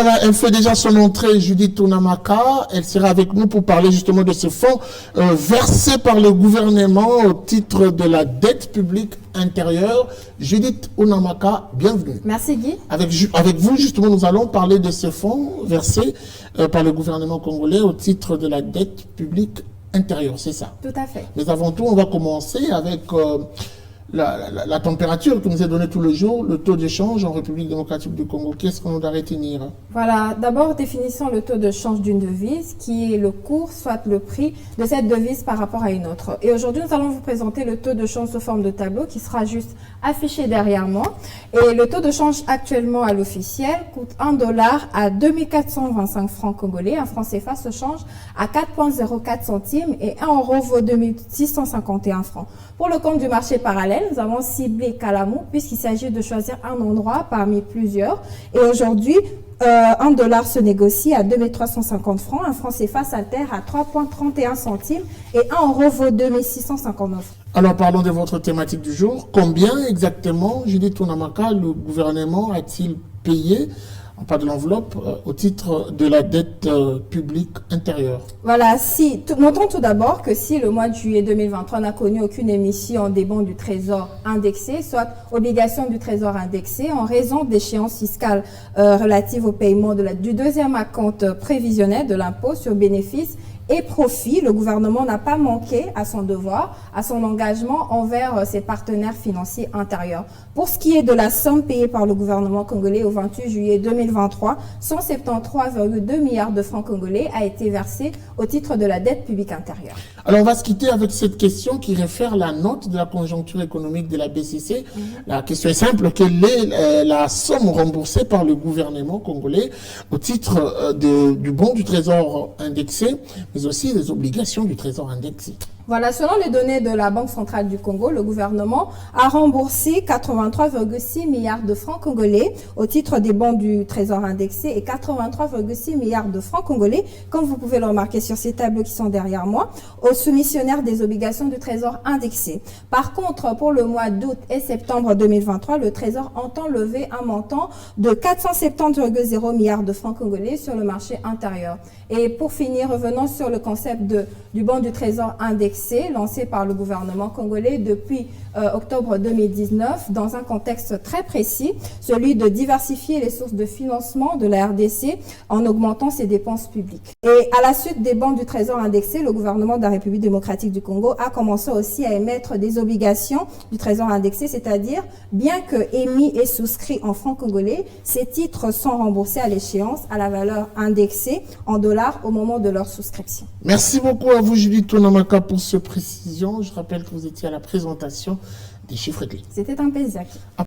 Voilà, elle fait déjà son entrée, Judith Tounamaka. Elle sera avec nous pour parler justement de ce fonds versé par le gouvernement au titre de la dette publique intérieure. Judith Tounamaka, bienvenue. Merci Guy. Avec vous, justement, nous allons parler de ce fonds versé par le gouvernement congolais au titre de la dette publique intérieure, c'est ça? Tout à fait. Mais avant tout, on va commencer avec la température que nous est donnée tous les jours, le taux d'échange en République démocratique du Congo. Qu'est-ce qu'on doit retenir? Voilà, d'abord définissons le taux de change d'une devise, qui est le cours, soit le prix de cette devise par rapport à une autre. Et aujourd'hui, nous allons vous présenter le taux de change sous forme de tableau qui sera juste affiché derrière moi. Et le taux de change actuellement à l'officiel coûte $1 à 2425 francs congolais. Un franc CFA se change à 4,04 centimes et 1 euro vaut 2651 francs. Pour le compte du marché parallèle, nous avons ciblé Kalamou puisqu'il s'agit de choisir un endroit parmi plusieurs. Et aujourd'hui, $1 se négocie à 2350 francs, un franc CFA s'altère à 3,31 centimes et 1 euro vaut 2659 francs. Alors parlons de votre thématique du jour. Combien exactement, Judith Tounamaka, le gouvernement a-t-il payé, pas de l'enveloppe, au titre de la dette publique intérieure? Voilà, notons tout d'abord que si le mois de juillet 2023 n'a connu aucune émission des bons du Trésor indexés, soit obligations du Trésor indexées, en raison d'échéances fiscales relatives au paiement du deuxième acompte prévisionnel de l'impôt sur bénéfices et profit, le gouvernement n'a pas manqué à son devoir, à son engagement envers ses partenaires financiers intérieurs. Pour ce qui est de la somme payée par le gouvernement congolais au 28 juillet 2023, 173,2 milliards de francs congolais a été versé au titre de la dette publique intérieure. Alors on va se quitter avec cette question qui réfère la note de la conjoncture économique de la BCC. La question est simple, quelle est la somme remboursée par le gouvernement congolais au titre du bon du Trésor indexé, mais aussi des obligations du Trésor indexé? Voilà, selon les données de la Banque centrale du Congo, le gouvernement a remboursé 83,6 milliards de francs congolais au titre des bons du Trésor indexé et 83,6 milliards de francs congolais, comme vous pouvez le remarquer sur ces tableaux qui sont derrière moi, aux soumissionnaires des obligations du Trésor indexé. Par contre, pour le mois d'août et septembre 2023, le Trésor entend lever un montant de 470,0 milliards de francs congolais sur le marché intérieur. Et pour finir, revenons sur le concept du bon du Trésor indexé, lancé par le gouvernement congolais depuis octobre 2019 dans un contexte très précis, celui de diversifier les sources de financement de la RDC en augmentant ses dépenses publiques. Et à la suite des bons du Trésor indexé, le gouvernement de la République démocratique du Congo a commencé aussi à émettre des obligations du Trésor indexé, c'est-à-dire bien que émis et souscrits en francs congolais, ces titres sont remboursés à l'échéance à la valeur indexée en dollars au moment de leur souscription. Merci beaucoup à vous, Judith Tounamaka, pour cette précision. Je rappelle que vous étiez à la présentation des chiffres clés. C'était un plaisir.